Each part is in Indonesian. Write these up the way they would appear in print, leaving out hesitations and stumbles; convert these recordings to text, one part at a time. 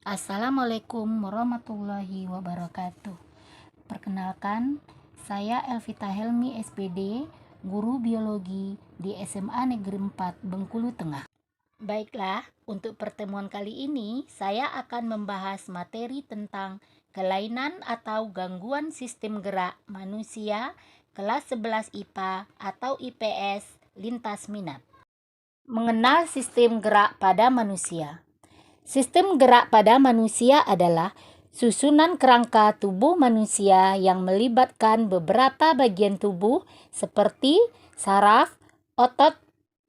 Assalamualaikum warahmatullahi wabarakatuh. Perkenalkan, saya Elvita Helmi SPD, guru biologi di SMA Negeri 4 Bengkulu Tengah. Baiklah, untuk pertemuan kali ini saya akan membahas materi tentang kelainan atau gangguan sistem gerak manusia kelas 11 IPA atau IPS lintas minat. Mengenal sistem gerak pada manusia. Sistem gerak pada manusia adalah susunan kerangka tubuh manusia yang melibatkan beberapa bagian tubuh seperti saraf, otot,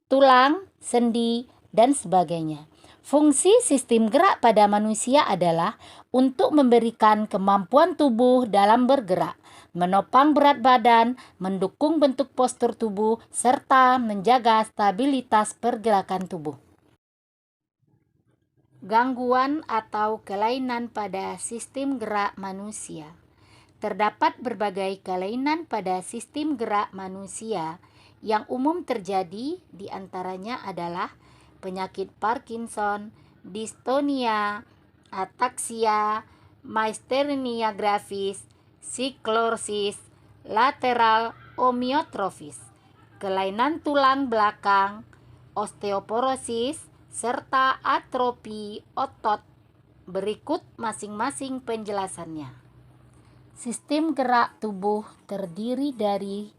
tulang, sendi, dan sebagainya. Fungsi sistem gerak pada manusia adalah untuk memberikan kemampuan tubuh dalam bergerak, menopang berat badan, mendukung bentuk postur tubuh, serta menjaga stabilitas pergerakan tubuh. Gangguan atau kelainan pada sistem gerak manusia. Terdapat berbagai kelainan pada sistem gerak manusia yang umum terjadi, di antaranya adalah penyakit Parkinson, distonia, ataksia, myasthenia gravis, sklerosis lateral amyotrofis, kelainan tulang belakang, osteoporosis, serta atrofi otot. Berikut masing-masing penjelasannya. Sistem gerak tubuh terdiri dari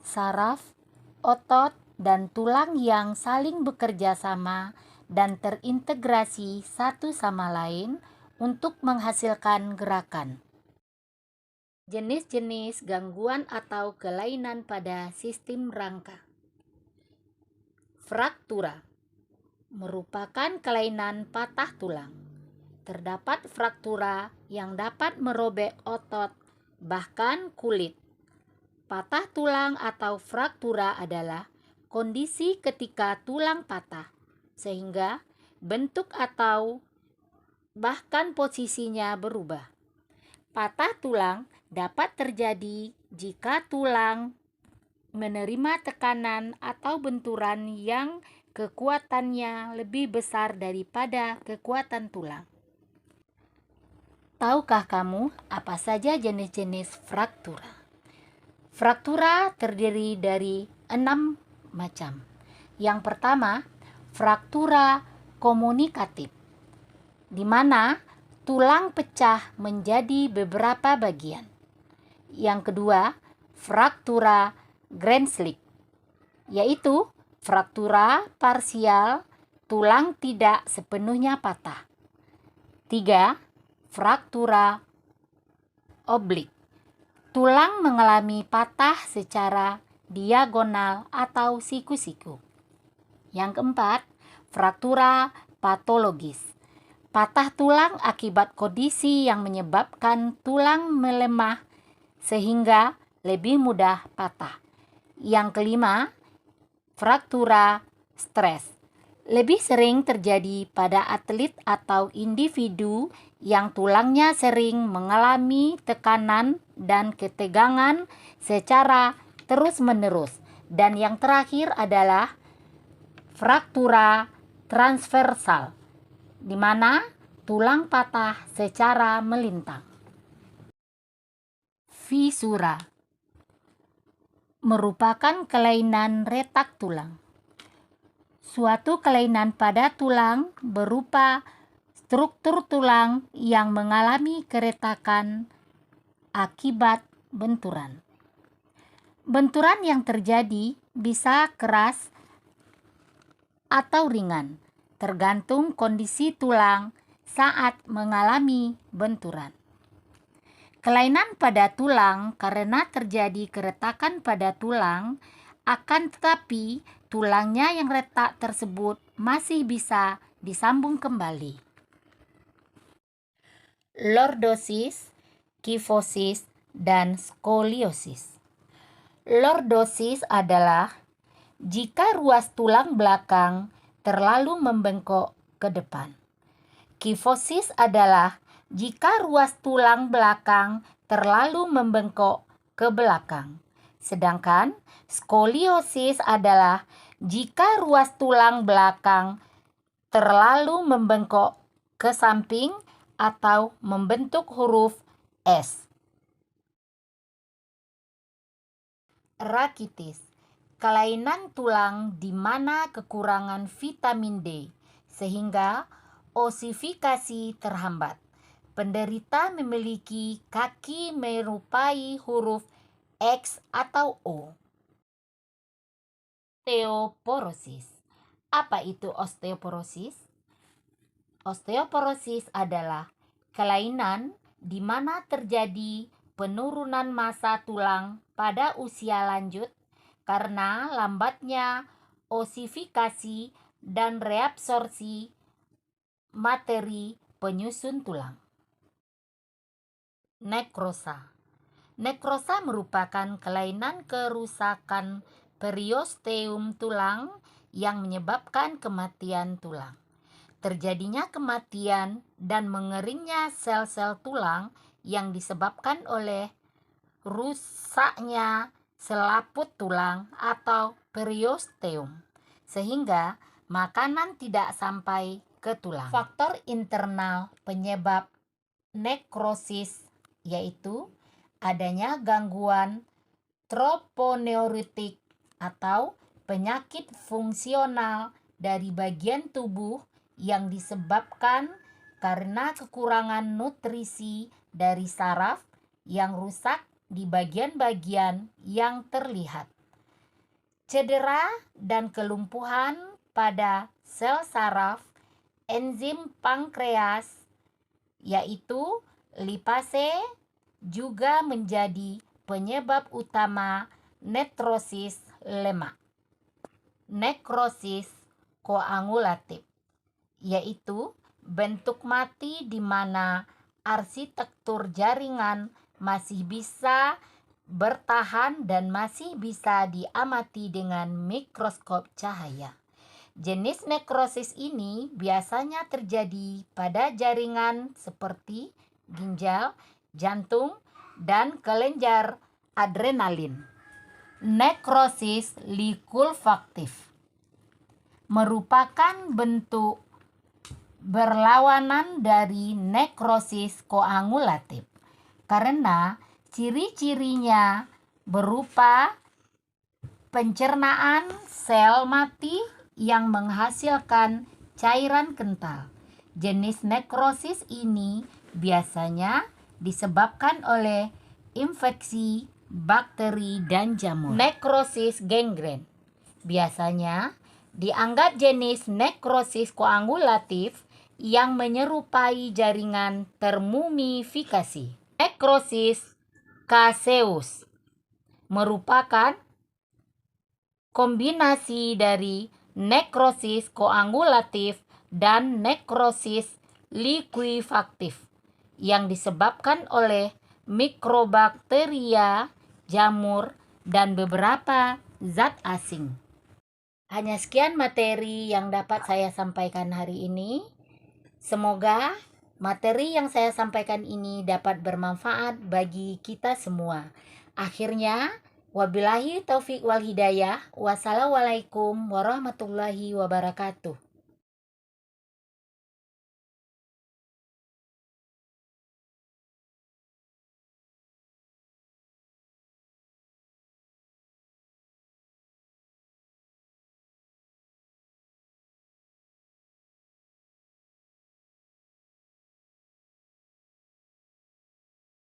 saraf, otot, dan tulang yang saling bekerja sama dan terintegrasi satu sama lain untuk menghasilkan gerakan. Jenis-jenis gangguan atau kelainan pada sistem rangka. Fraktura merupakan kelainan patah tulang. Terdapat fraktura yang dapat merobek otot, bahkan kulit. Patah tulang atau fraktura adalah kondisi ketika tulang patah, sehingga bentuk atau bahkan posisinya berubah. Patah tulang dapat terjadi jika tulang menerima tekanan atau benturan yang kekuatannya lebih besar daripada kekuatan tulang. Tahukah kamu apa saja jenis-jenis fraktura? Fraktura terdiri dari 6 macam. Yang pertama, fraktura komunikatif, di mana tulang pecah menjadi beberapa bagian. Yang kedua, fraktura Grenslik, yaitu fraktura parsial, tulang tidak sepenuhnya patah. 3. Fraktura oblik, tulang mengalami patah secara diagonal atau siku-siku. Yang keempat, fraktura patologis, patah tulang akibat kondisi yang menyebabkan tulang melemah sehingga lebih mudah patah. Yang kelima, fraktura stres, lebih sering terjadi pada atlet atau individu yang tulangnya sering mengalami tekanan dan ketegangan secara terus-menerus. Dan yang terakhir adalah fraktura transversal, di mana tulang patah secara melintang. Fisura merupakan kelainan retak tulang. Suatu kelainan pada tulang berupa struktur tulang yang mengalami keretakan akibat benturan. Benturan yang terjadi bisa keras atau ringan, tergantung kondisi tulang saat mengalami benturan. Kelainan pada tulang karena terjadi keretakan pada tulang, akan tetapi tulangnya yang retak tersebut masih bisa disambung kembali. Lordosis, kifosis, dan skoliosis. Lordosis adalah jika ruas tulang belakang terlalu membengkok ke depan. Kifosis adalah jika ruas tulang belakang terlalu membengkok ke belakang. Sedangkan skoliosis adalah jika ruas tulang belakang terlalu membengkok ke samping atau membentuk huruf S. Rakitis, kelainan tulang di mana kekurangan vitamin D, sehingga osifikasi terhambat. Penderita memiliki kaki menyerupai huruf X atau O. Osteoporosis. Apa itu osteoporosis? Osteoporosis adalah kelainan di mana terjadi penurunan massa tulang pada usia lanjut karena lambatnya osifikasi dan reabsorpsi materi penyusun tulang. Nekrosa. Nekrosa merupakan kelainan kerusakan periosteum tulang yang menyebabkan kematian tulang. Terjadinya kematian dan mengeringnya sel-sel tulang yang disebabkan oleh rusaknya selaput tulang atau periosteum, sehingga makanan tidak sampai ke tulang. Faktor internal penyebab nekrosis yaitu adanya gangguan troponeurotik atau penyakit fungsional dari bagian tubuh yang disebabkan karena kekurangan nutrisi dari saraf yang rusak di bagian-bagian yang terlihat. Cedera dan kelumpuhan pada sel saraf, enzim pankreas yaitu lipase juga menjadi penyebab utama nekrosis lemak. Nekrosis koagulatif yaitu bentuk mati di mana arsitektur jaringan masih bisa bertahan dan masih bisa diamati dengan mikroskop cahaya. Jenis nekrosis ini biasanya terjadi pada jaringan seperti ginjal, jantung, dan kelenjar adrenalin. Nekrosis liquefaktif merupakan bentuk berlawanan dari nekrosis koagulatif karena ciri-cirinya berupa pencernaan sel mati yang menghasilkan cairan kental. Jenis nekrosis ini biasanya disebabkan oleh infeksi, bakteri, dan jamur. Nekrosis gangren biasanya dianggap jenis nekrosis koagulatif yang menyerupai jaringan termumifikasi. Nekrosis caseus merupakan kombinasi dari nekrosis koagulatif dan nekrosis liquefaktif yang disebabkan oleh mikrobakteria, jamur, dan beberapa zat asing. Hanya sekian materi yang dapat saya sampaikan hari ini. Semoga materi yang saya sampaikan ini dapat bermanfaat bagi kita semua. Akhirnya, wabillahi taufiq wal hidayah. Wassalamualaikum warahmatullahi wabarakatuh.